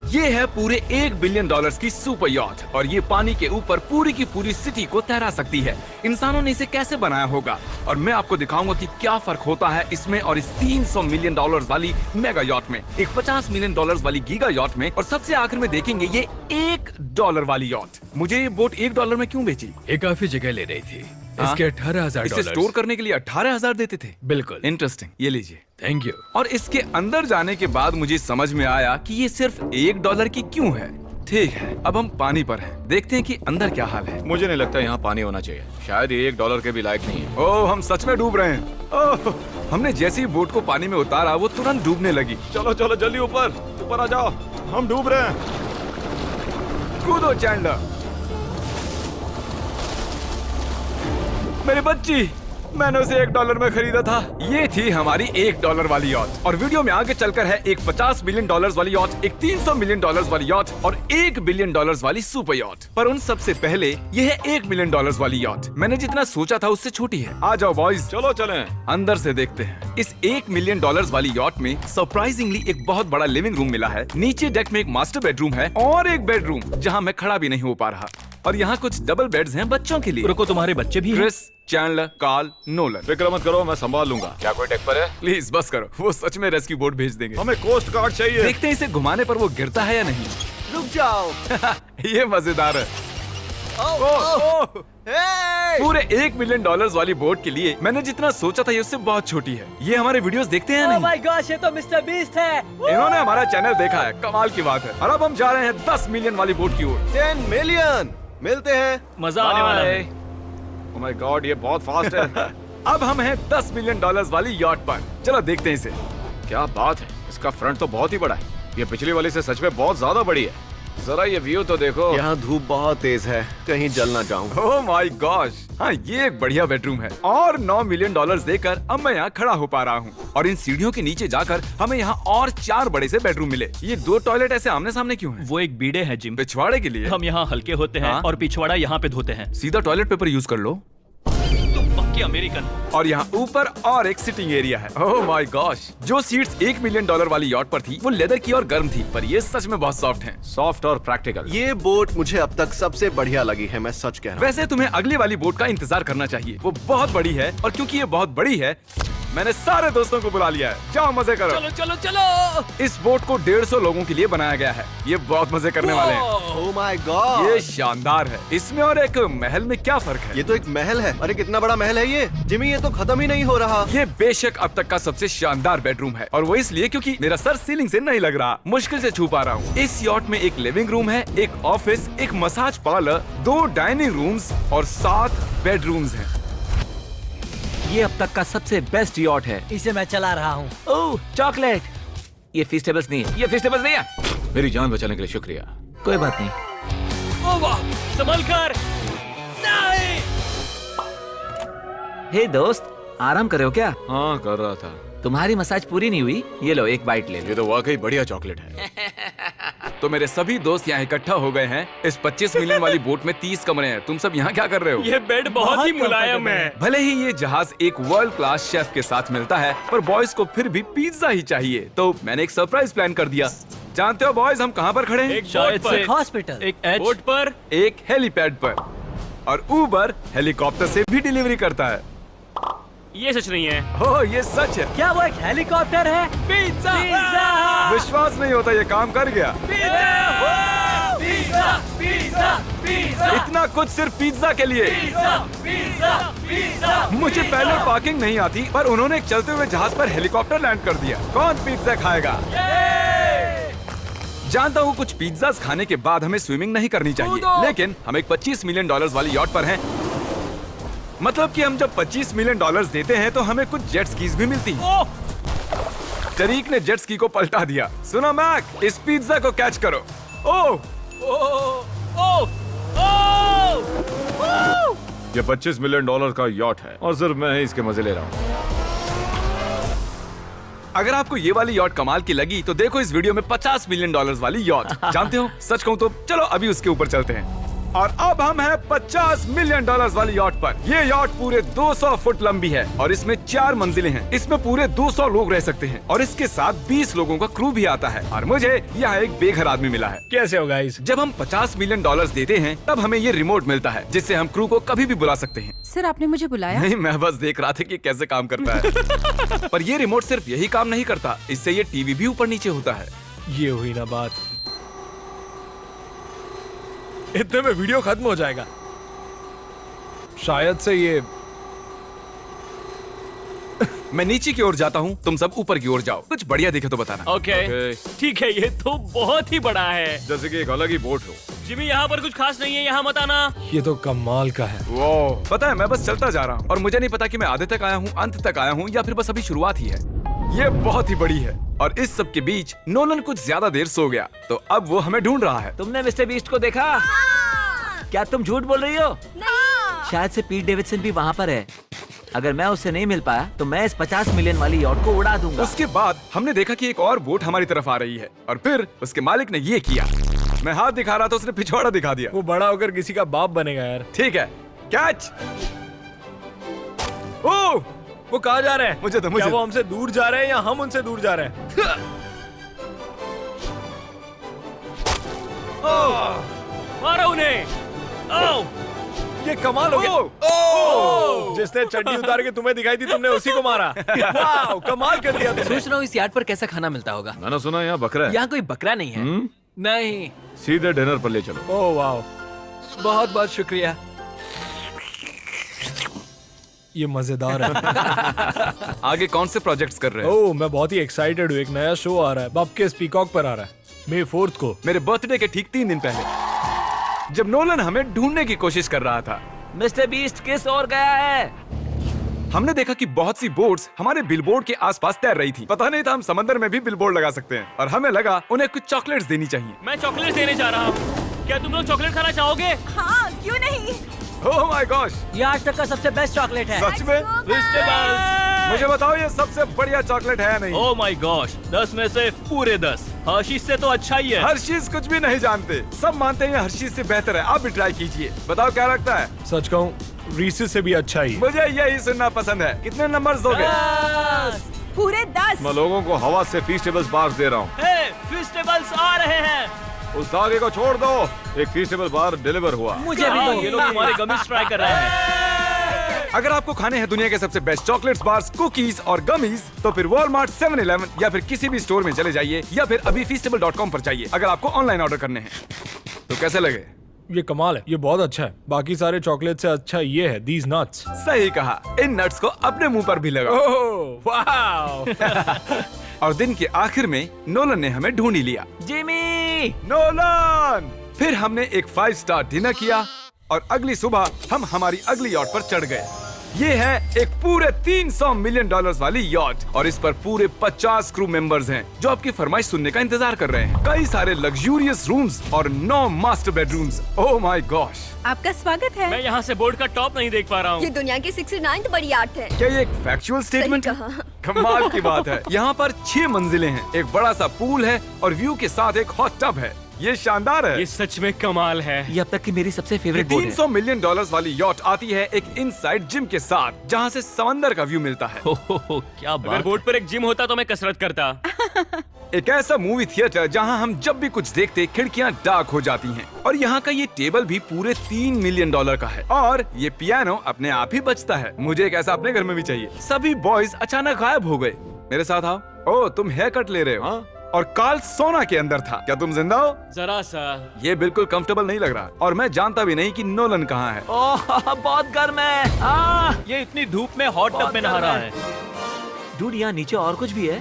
ये है पूरे $1 बिलियन की सुपर यॉट और ये पानी के ऊपर पूरी की पूरी सिटी को तैरा सकती है। इंसानों ने इसे कैसे बनाया होगा और मैं आपको दिखाऊंगा कि क्या फर्क होता है इसमें और इस $300 मिलियन वाली मेगा यॉट में, एक $50 मिलियन वाली गीगा यॉट में, और सबसे आखिर में देखेंगे ये $1 वाली यॉट। मुझे ये बोट $1 में क्यों बेची? ये काफी जगह ले रही थी। इसके $18,000। इसे स्टोर करने के लिए 18,000 देते थे। बिल्कुल। इंटरेस्टिंग, ये लीजिए। Thank you. और इसके अंदर जाने के बाद मुझे समझ में आया कि ये सिर्फ $1 की क्यों है। ठीक है, अब हम पानी पर हैं, देखते हैं कि अंदर क्या हाल है। मुझे नहीं लगता यहाँ पानी होना चाहिए, शायद ये $1 के भी लायक नहीं है। ओह, हम सच में डूब रहे हैं। ओह, हमने जैसे ही बोट को पानी में उतारा वो तुरंत डूबने लगी। चलो चलो जल्दी ऊपर ऊपर आ जाओ, हम डूब रहे हैं। कूदो चैंडलर। मेरी बच्ची, मैंने उसे $1 में खरीदा था। ये थी हमारी $1 वाली यॉट और वीडियो में आगे चलकर है एक $50 मिलियन वाली यॉट, एक $300 मिलियन वाली यॉट और $1 बिलियन वाली सुपर यॉट। पर उन सबसे पहले ये है $1 मिलियन वाली यॉट। मैंने जितना सोचा था उससे छोटी है। आ जाओ बॉयज, चलो चलें। अंदर से देखते हैं। इस $1 मिलियन वाली यॉट में सरप्राइजिंगली एक बहुत बड़ा लिविंग रूम मिला है। नीचे डेक में एक मास्टर बेडरूम है और एक बेडरूम जहाँ मैं खड़ा भी नहीं हो पा रहा। और यहाँ कुछ डबल बेड्स हैं बच्चों के लिए। रुको, तुम्हारे बच्चे भी हैं? Chris, Chandler, Carl, Nolan. फिक्र मत करो, मैं संभाल लूंगा। क्या कोई डेक पर है? प्लीज बस करो, वो सच में रेस्क्यू बोट भेज देंगे। हमें कोस्ट गार्ड चाहिए। देखते हैं इसे घुमाने पर वो गिरता है या नहीं। रुक जाओ। ये मजेदार है। पूरे $1 मिलियन वाली बोट के लिए मैंने जितना सोचा था ये उससे बहुत छोटी है। ये हमारे वीडियोस देखते हैं या नहीं? माय गॉश, ये तो मिस्टर बीस्ट है। इन्होंने हमारा चैनल देखा है, कमाल की बात है। और अब हम जा रहे हैं 10 मिलियन वाली बोट की ओर। 10 मिलियन मिलते हैं। मजा आने वाला है। ओह माय गॉड, ये बहुत फास्ट है। अब हम हैं $10 मिलियन वाली यॉट पर। चलो देखते हैं इसे। क्या बात है, इसका फ्रंट तो बहुत ही बड़ा है। ये पिछली वाली से सच में बहुत ज्यादा बड़ी है। जरा ये व्यू तो देखो। यहाँ धूप बहुत तेज है, कहीं जल ना जाऊं। ओह माय गॉश, हाँ ये एक बढ़िया बेडरूम है। और $9 मिलियन देकर अब मैं यहाँ खड़ा हो पा रहा हूँ। और इन सीढ़ियों के नीचे जाकर हमें यहाँ और 4 बड़े से बेडरूम मिले। ये 2 टॉयलेट ऐसे आमने सामने क्यों हैं? वो एक बीड़े हैं जिम। पिछवाड़े के लिए? हम यहाँ हल्के होते हैं हाँ? और पिछवाड़ा यहाँ पे धोते हैं। सीधा टॉयलेट पेपर यूज कर लो। तुम पक्के अमेरिकन। और यहाँ ऊपर और एक सिटिंग एरिया है। ओह माय गॉश, जो सीट्स $1 मिलियन वाली यॉट पर थी वो लेदर की और गर्म थी, पर ये सच में बहुत सॉफ्ट हैं। सॉफ्ट और प्रैक्टिकल। ये बोट मुझे अब तक सबसे बढ़िया लगी है, मैं सच कह रहा हूँ। वैसे तुम्हें अगली वाली बोट का इंतजार करना चाहिए, वो बहुत बड़ी है। और क्योंकि ये बहुत बड़ी है मैंने सारे दोस्तों को बुला लिया है। जाओ मजे करो। चलो चलो चलो। इस बोट को 150 लोगों के लिए बनाया गया है। ये बहुत मजे करने वाले हैं। ओह माय गॉड, ये शानदार है। इसमें और एक महल में क्या फर्क है? ये तो एक महल है। अरे कितना बड़ा महल है ये जिमी, ये तो खत्म ही नहीं हो रहा। ये बेशक अब तक का सबसे शानदार बेडरूम है और वो इसलिए क्योंकि मेरा सर सीलिंग से नहीं लग रहा, मुश्किल से छू पा रहा हूँ। इस यॉट में एक लिविंग रूम है, एक ऑफिस, एक मसाज पार्लर, 2 डाइनिंग रूम्स और 7 बेडरूम्स हैं। ये अब तक का सबसे बेस्ट यॉट है। इसे मैं चला रहा हूँ। ओह चॉकलेट। ये फीस्टेबल्स नहीं है, ये फीस्टेबल्स नहीं है। मेरी जान बचाने के लिए शुक्रिया। कोई बात नहीं। ओ वाह, संभल कर। नहीं। हे दोस्त, आराम कर रहे हो क्या? हाँ कर रहा था। तुम्हारी मसाज पूरी नहीं हुई, ये लो एक बाइट ले लो। ये तो वाकई बढ़िया चॉकलेट है। तो मेरे सभी दोस्त यहाँ इकट्ठा हो गए हैं। इस 25 मिलियन वाली बोट में 30 कमरे हैं। तुम सब यहाँ क्या कर रहे हो? ये बेड बहुत ही मुलायम है। भले ही ये जहाज एक वर्ल्ड क्लास शेफ के साथ मिलता है, पर बॉयज को फिर भी पिज्जा ही चाहिए। तो मैंने एक सरप्राइज प्लान कर दिया। जानते हो बॉयज, हम कहाँ पर खड़े हैं? एक शायद से हॉस्पिटल, एक बोट पर, एक हेलीपैड पर। और उबर हेलीकॉप्टर से भी डिलीवरी करता है। ये सच नहीं है। ओह ये सच है। क्या वो एक हेलीकॉप्टर है? पिज्जा। विश्वास नहीं होता ये काम कर गया। Pizza pizza pizza. इतना कुछ सिर्फ पिज्जा के लिए। मुझे पहले पार्किंग नहीं आती, पर उन्होंने एक चलते हुए जहाज पर हेलीकॉप्टर लैंड कर दिया। कौन पिज्जा खाएगा? जानता हूँ कुछ पिज्जास खाने के बाद हमें स्विमिंग नहीं करनी चाहिए, लेकिन हम एक $25 मिलियन वाली यॉट पर हैं। मतलब कि हम जब $25 मिलियन देते हैं तो हमें कुछ जेट स्कीज भी मिलती हैं। टरीक ने जेट स्की को पलटा दिया। सुनो मैक, इस पिज्जा को कैच करो। ओह ये $25 मिलियन का यॉट है और सिर्फ मैं ही इसके मजे ले रहा हूँ। अगर आपको ये वाली यॉट कमाल की लगी तो देखो इस वीडियो में $50 मिलियन वाली यॉट। जानते हो, सच कहूँ तो चलो अभी उसके ऊपर चलते हैं। और अब हम हैं 50 मिलियन डॉलर्स वाली यॉट पर। ये यॉट पूरे 200 फुट लंबी है और इसमें 4 मंजिलें हैं। इसमें पूरे 200 लोग रह सकते हैं और इसके साथ 20 लोगों का क्रू भी आता है। और मुझे यहाँ एक बेघर आदमी मिला है। कैसे हो गाइस? जब हम 50 मिलियन डॉलर्स देते हैं तब हमें ये रिमोट मिलता है जिससे हम क्रू को कभी भी बुला सकते हैं। सर आपने मुझे बुलाया? नहीं, मैं बस देख रहा था कि कैसे काम करता है। पर ये रिमोट सिर्फ यही काम नहीं करता, इससे ये टीवी भी ऊपर नीचे होता है। ये हुई ना बात, इतने में वीडियो खत्म हो जाएगा। शायद से ये मैं नीचे की ओर जाता हूँ, तुम सब ऊपर की ओर जाओ। कुछ बढ़िया दिखे तो बताना। ओके ठीक है, ये तो बहुत ही बड़ा है। जैसे कि एक अलग ही बोट हो। जिमी यहाँ पर कुछ खास नहीं है, यहाँ मत आना। ये तो कमाल का है। वो पता है, मैं बस चलता जा रहा हूँ और मुझे नहीं पता कि मैं आधे तक आया हूँ, अंत तक आया हूँ या फिर बस अभी शुरुआत ही है। ये बहुत ही बड़ी है और इस सब के बीच नोलन कुछ ज्यादा देर सो गया, तो अब वो हमें ढूंढ रहा है। तुमने मिस्टर बीस्ट को देखा? क्या तुम झूठ बोल रही हो? शायद से पीट डेविडसन भी वहाँ पर है। अगर मैं उससे नहीं मिल पाया तो मैं इस 50 मिलियन वाली यॉट को उड़ा दूंगा। उसके बाद हमने देखा कि एक और बोट हमारी तरफ आ रही है और फिर उसके मालिक ने ये किया। मैं हाथ दिखा रहा था, उसने पिछवाड़ा दिखा दिया। वो बड़ा होकर किसी का बाप बनेगा यार। ठीक है, कैच। ओह, वो कहाँ जा रहे हैं? मुझे तो क्या वो हमसे दूर जा रहे हैं या हम उनसे दूर जा रहे हैं? मारो उन्हें। ओह, ये कमाल हो गया। ओह! जिसने चड्डी उतार के तुम्हें दिखाई थी तुमने उसी को मारा। वाह, कमाल कर दिया तुमने। सोच रहा हूँ इस यार्ड पर कैसा खाना मिलता होगा। मैंने सुना यहाँ बकरा है। यहाँ कोई बकरा नहीं है। नहीं। सीधे डिनर पर ले चलो। ओह वाह, बहुत बहुत शुक्रिया। ये मजेदार है। आगे कौन से प्रोजेक्ट्स कर रहे हैं? ओह, मैं बहुत ही एक्साइटेड हूँ। एक नया शो आ रहा है, बपके पीकॉक पर आ रहा है May 4 को। मेरे बर्थडे के ठीक 3 दिन पहले, जब नोलन हमें ढूंढने की कोशिश कर रहा था। मिस्टर बीस्ट किस ओर गया है? हमने देखा कि बहुत सी बोट्स हमारे बिलबोर्ड के आसपास तैर रही थी। पता नहीं था हम समंदर में भी बिलबोर्ड लगा सकते हैं और हमें लगा उन्हें कुछ चॉकलेट्स देनी चाहिए। मैं चॉकलेट देने जा रहा हूँ। क्या तुम लोग चॉकलेट खाना चाहोगे? हाँ, क्यों नहीं? ओह माय गॉश, ये आज तक का सबसे बेस्ट चॉकलेट है। सच में? मुझे बताओ ये सबसे बढ़िया चॉकलेट है या नहीं? ओह माय गॉश, 10 में से पूरे 10। हर्शीज से तो अच्छा ही है। हर्शीज कुछ भी नहीं जानते, सब मानते हैं हर्शीज से बेहतर है। आप भी ट्राई कीजिए, बताओ क्या लगता है? सच कहूँ रीसेस से भी अच्छा ही। मुझे यही सुनना पसंद है। कितने नंबर्स दोगे? पूरे 10। मैं लोगों को हवा से फीस्टेबल्स बार्स दे रहा हूँ। हे, फेस्टिवल्स आ रहे हैं। उस धागे को छोड़ दो। एक फीस्टेबल बार डिलीवर हुआ। मुझे भी हाँ, दो। ये लोग हमारे गमिस ट्राई कर रहे हैं। अगर आपको खाने हैं दुनिया के सबसे बेस्ट चॉकलेट्स, बार्स, कुकीज और गमीज, तो फिर वॉलमार्ट, 7-Eleven या फिर किसी भी स्टोर में चले जाइए या फिर अभी feastable.com पर जाइए अगर आपको ऑनलाइन ऑर्डर करने हैं। तो कैसे लगे? ये कमाल है, ये बहुत अच्छा है। बाकी सारे चॉकलेट से अच्छा ये है, these nuts। सही कहा, इन नट्स को अपने मुंह पर भी लगाओ। ओह वाह। और दिन के आखिर में नोलन ने हमें ढूंढ ही लिया। जिमी! नोलन! फिर हमने एक 5 स्टार डिनर किया और अगली सुबह हम हमारी अगली यॉट पर चढ़ गए। ये है एक पूरे 300 मिलियन डॉलर्स वाली यॉट और इस पर पूरे 50 क्रू मेंबर्स हैं जो आपकी फरमाइश सुनने का इंतजार कर रहे हैं। कई सारे लग्जूरियस रूम्स और 9 master bedrooms. Oh my gosh! आपका स्वागत है। मैं यहाँ से बोर्ड का टॉप नहीं देख पा रहा ये हूँ। दुनिया की 69th बड़ी आर्ट है। क्या ये एक फैक्चुअल स्टेटमेंट है? कहा। कमाल की बात है। यहाँ पर 6 मंजिलें हैं, एक बड़ा सा पूल है और व्यू के साथ एक हॉट टब है। ये शानदार है। ये सच में कमाल है। ये अब तक की मेरी सबसे फेवरेट बोट है। 300 मिलियन डॉलर्स वाली यॉट आती है एक इनसाइड जिम के साथ जहाँ से समंदर का व्यू मिलता है। क्या बात। अगर बोर्ड पर एक जिम होता तो मैं कसरत करता। एक ऐसा मूवी थिएटर जहाँ हम जब भी कुछ देखते खिड़कियाँ डार्क हो जाती हैं। और यहाँ का ये टेबल भी पूरे 3 मिलियन डॉलर का है और ये पियानो अपने आप ही बजता है। मुझे एक ऐसा अपने घर में भी चाहिए। सभी बॉयज अचानक गायब हो गए। मेरे साथ आओ। ओह, तुम हेयर कट ले रहे हो? हाँ? और कार्ल सोना के अंदर था। क्या तुम जिंदा हो? जरा सा। ये बिल्कुल कंफर्टेबल नहीं लग रहा और मैं जानता भी नहीं कि नोलन कहाँ है। ओह, बहुत गर्म है। ये इतनी धूप में हॉट टब में नहा रहा है। डूड, यहाँ नीचे और कुछ भी है।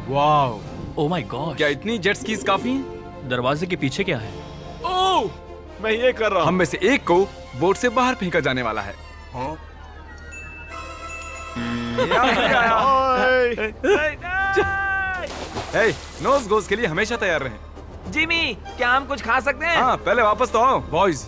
Wow, oh my God. क्या इतनी जेट स्कीज काफी हैं? दरवाजे के पीछे क्या है? ओह, मैं ये कर रहा हम में से एक को बोट से बाहर फेंका जाने वाला है। हे, नोज गोज के लिए हमेशा तैयार रहें। जिमी, क्या हम कुछ खा सकते हैं? हाँ, पहले वापस तो आओ बॉयज।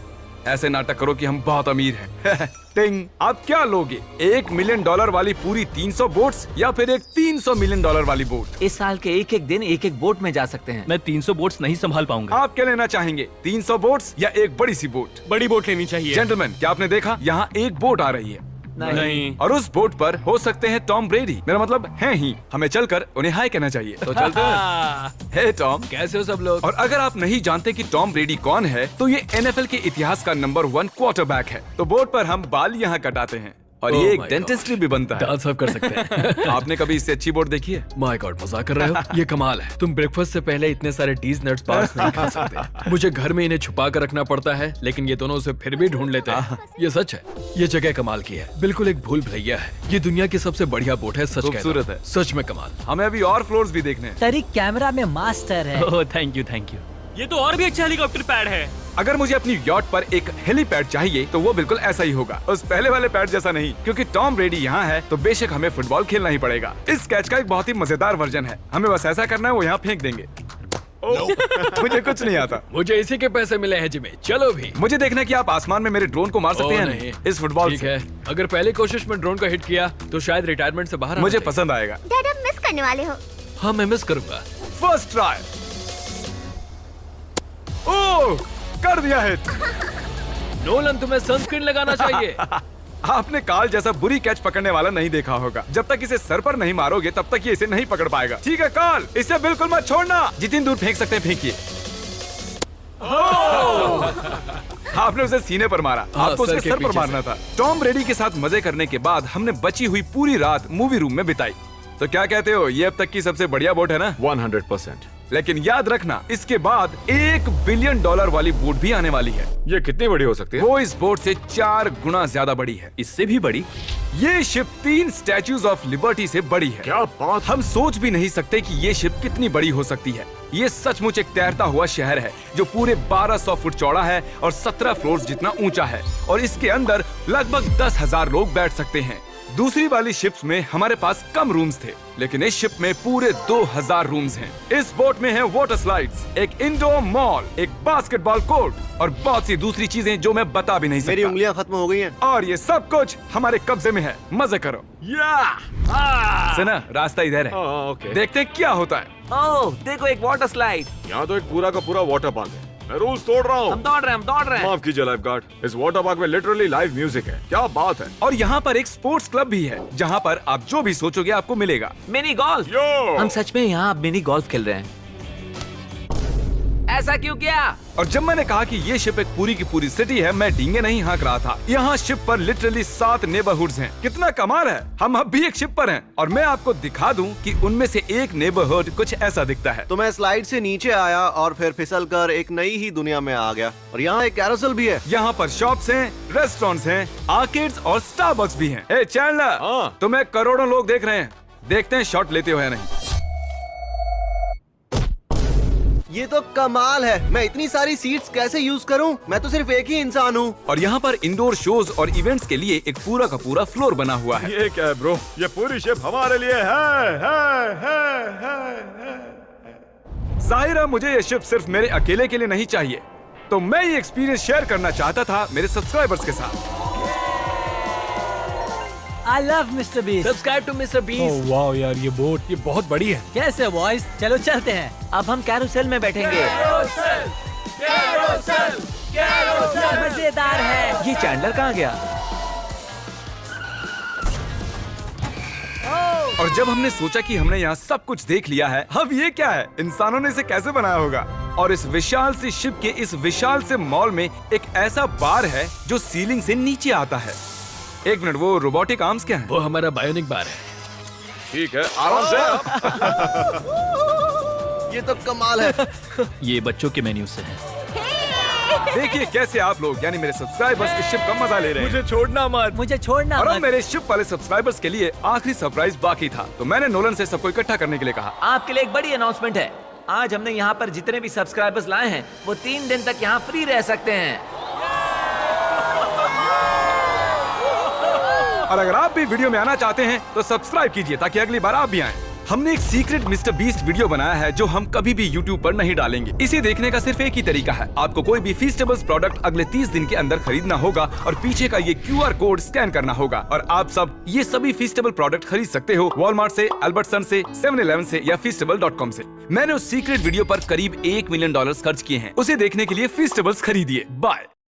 ऐसे नाटक करो कि हम बहुत अमीर हैं। टिंग, आप क्या लोगे? $1 मिलियन वाली पूरी 300 बोट्स या फिर एक $300 मिलियन वाली बोट? इस साल के एक एक दिन एक एक बोट में जा सकते हैं। मैं 300 बोट्स नहीं संभाल पाऊंगा। आप क्या लेना चाहेंगे, 300 बोट्स या एक बड़ी सी बोट? बड़ी बोट लेनी चाहिए। जेंटलमैन, क्या आपने देखा यहाँ एक बोट आ रही है नहीं। और उस बोट पर हो सकते हैं टॉम ब्रेडी। मेरा मतलब है ही। हमें चलकर उन्हें हाय कहना चाहिए। तो चलते हैं। हे टॉम, कैसे हो सब लोग? और अगर आप नहीं जानते कि टॉम ब्रेडी कौन है, तो ये NFL के इतिहास का नंबर 1 क्वार्टरबैक है। तो बोट पर हम बाल यहाँ कटाते हैं और ये एक my डेंटिस्ट्री भी बनता है। दांत साफ कर सकते हैं। आपने कभी इससे अच्छी बोट देखी है? माय गॉड, मजाक कर रहे हो? ये कमाल है। तुम ब्रेकफास्ट से पहले इतने सारे डीज नट्स बार्स नहीं खा सकते। मुझे घर में इन्हें छुपा कर रखना पड़ता है, लेकिन ये दोनों उसे फिर भी ढूंढ लेते हैं। ये सच है। ये जगह कमाल की है, बिल्कुल एक भूल भुलैया है। ये दुनिया की सबसे बढ़िया बोट है, सच कहता हूं। खूबसूरत है। सच में कमाल। हमें अभी और फ्लोर्स भी देखने हैं। तरीक कैमरा में मास्टर है। Oh thank you thank you. ये तो और भी अच्छा हेलीकॉप्टर पैड है। अगर मुझे अपनी यॉट पर एक हेलीपैड चाहिए तो वो बिल्कुल ऐसा ही होगा, उस पहले वाले पैड जैसा नहीं। क्योंकि टॉम ब्रेडी यहाँ है तो बेशक हमें फुटबॉल खेलना ही पड़ेगा। इस कैच का एक बहुत ही मजेदार वर्जन है। हमें बस ऐसा करना है, वो यहाँ फेंक देंगे। मुझे कुछ नहीं आता। मुझे इसी के पैसे मिले हैं जिमी। चलो भी। मुझे देखना है कि आप आसमान में मेरे ड्रोन को मार सकते ओह, हैं नहीं। इस फुटबॉल ठीक से। है, अगर पहली कोशिश में ड्रोन को हिट किया तो शायद रिटायरमेंट से बाहर आना मुझे चाहिए। पसंद आएगा। डैड आप मिस करने वाले हो। हाँ, मैं मिस करूंगा। First try. ओह, कर दिया हिट। नोलन, तुम्हें सनस्क्रीन लगाना चाहिए। आपने काल जैसा बुरी कैच पकड़ने वाला नहीं देखा होगा। जब तक इसे सर पर नहीं मारोगे तब तक ये इसे नहीं पकड़ पाएगा। ठीक है काल, इसे बिल्कुल मत छोड़ना। जितनी दूर फेंक सकते हैं फेंकिए। आपने उसे सीने पर मारा। हाँ, आपको उसके सर के सर पर पीछे मारना था। टॉम ब्रेडी के साथ मजे करने के बाद हमने बची हुई पूरी रात मूवी रूम में बिताई। तो क्या कहते हो, ये अब तक की सबसे बढ़िया बोट है ना? 100%। लेकिन याद रखना, इसके बाद $1 बिलियन वाली बोट भी आने वाली है। ये कितनी बड़ी हो सकती है? वो इस बोट से 4 गुना ज्यादा बड़ी है। इससे भी बड़ी? ये शिप 3 स्टैच्यूज ऑफ लिबर्टी से बड़ी है। क्या बात! हम सोच भी नहीं सकते कि ये शिप कितनी बड़ी हो सकती है। ये सचमुच एक तैरता हुआ शहर है जो पूरे 1200 फुट चौड़ा है और 17 फ्लोर्स जितना ऊंचा है, और इसके अंदर लगभग 10,000 लोग बैठ सकते हैं। दूसरी वाली शिप्स में हमारे पास कम रूम्स थे, लेकिन इस शिप में पूरे 2000 रूम्स हैं। इस बोट में है वाटर स्लाइड्स, एक इंडोर मॉल, एक बास्केटबॉल कोर्ट और बहुत सी दूसरी चीजें जो मैं बता भी नहीं मेरी सकता। उंगलियां खत्म हो गई हैं। और ये सब कुछ हमारे कब्जे में है। मजे करो। सुना, रास्ता इधर है। ओके। देखते हैं क्या होता है। ओह, देखो एक वाटर स्लाइड। यहाँ तो एक पूरा का पूरा वाटर पार्क है। मैं रूल्स तोड़ रहा हम हूँ। दौड़ रहे हैं। माफ कीजिए लाइफ गार्ड, इस वाटर पार्क में लिटरली लाइव म्यूजिक है। क्या बात है! और यहाँ पर एक स्पोर्ट्स क्लब भी है जहाँ पर आप जो भी सोचोगे आपको मिलेगा। Mini golf. यो! हम सच में यहाँ मिनी गोल्फ खेल रहे हैं। ऐसा क्यों किया? और जब मैंने कहा कि ये शिप एक पूरी की पूरी सिटी है, मैं डींगे नहीं हाँक रहा था। यहाँ शिप पर लिटरली 7 नेबरहुड्स हैं। कितना कमाल है। हम अब भी एक शिप पर हैं और मैं आपको दिखा दूं कि उनमें से एक नेबरहुड कुछ ऐसा दिखता है। तो मैं स्लाइड से नीचे आया और फिर फिसलकर एक नई ही दुनिया में आ गया। और यहाँ एक कैरोसेल भी है। यहाँ पर शॉप्स हैं, रेस्टोरेंट्स हैं, आर्केड्स और स्टारबक्स भी हैं। ए चैंडलर, हाँ। तुम्हें करोड़ों लोग देख रहे हैं। देखते हैं शॉट लेते हो या नहीं। ये तो कमाल है। मैं इतनी सारी सीट्स कैसे यूज करूं? मैं तो सिर्फ एक ही इंसान हूँ। और यहाँ पर इंडोर शोज और इवेंट्स के लिए एक पूरा का पूरा फ्लोर बना हुआ है। ये क्या है ब्रो? ये पूरी शिप हमारे लिए है। जाहिर है मुझे ये शिप सिर्फ मेरे अकेले के लिए नहीं चाहिए, तो मैं ये एक्सपीरियंस शेयर करना चाहता था मेरे सब्सक्राइबर्स के साथ। I love mister Beast. Subscribe to mister Beast. वाह यार, ये बोट ये बहुत बड़ी है। कैसे बॉयज, चलो चलते हैं। अब हम कैरोसेल में बैठेंगे। मजेदार है। ये चैंडलर कहाँ गया? और जब हमने सोचा कि हमने यहाँ सब कुछ देख लिया है, अब ये क्या है, इंसानों ने इसे कैसे बनाया होगा। और इस विशाल सी शिप के इस विशाल से मॉल में एक ऐसा बार है जो सीलिंग से नीचे आता है। एक मिनट, वो रोबोटिक आर्म्स क्या है? वो हमारा बायोनिक बार है। ठीक है, आराम से। ये तो कमाल है। ये बच्चों के मेन्यू से है। देखिए कैसे आप लोग यानी मेरे सब्सक्राइबर्स इस शिप का मजा ले रहे हैं। मुझे छोड़ना मत। मुझे छोड़ना और अब मत। मेरे शिप वाले सब्सक्राइबर्स के लिए आखिरी सरप्राइज बाकी था, तो मैंने नोलन से सबको इकट्ठा करने के लिए कहा। आपके लिए एक बड़ी अनाउंसमेंट है। आज हमने यहाँ पर जितने भी सब्सक्राइबर्स लाए हैं वो 3 दिन तक यहाँ फ्री रह सकते हैं। और अगर आप भी वीडियो में आना चाहते हैं तो सब्सक्राइब कीजिए ताकि अगली बार आप भी आएं। हमने एक सीक्रेट मिस्टर बीस्ट वीडियो बनाया है जो हम कभी भी YouTube पर नहीं डालेंगे। इसे देखने का सिर्फ एक ही तरीका है, आपको कोई भी फीस्टेबल्स प्रोडक्ट अगले 30 दिन के अंदर खरीदना होगा और पीछे का ये QR कोड स्कैन करना होगा और आप सब ये सभी फीस्टेबल प्रोडक्ट खरीद सकते हो वॉलमार्ट से, अल्बर्टसन से, 7-Eleven से या feastable.com से। मैंने उस सीक्रेट वीडियो पर करीब $1 मिलियन खर्च किए हैं। उसे देखने के लिए फीस्टेबल्स खरीदिए। बाय।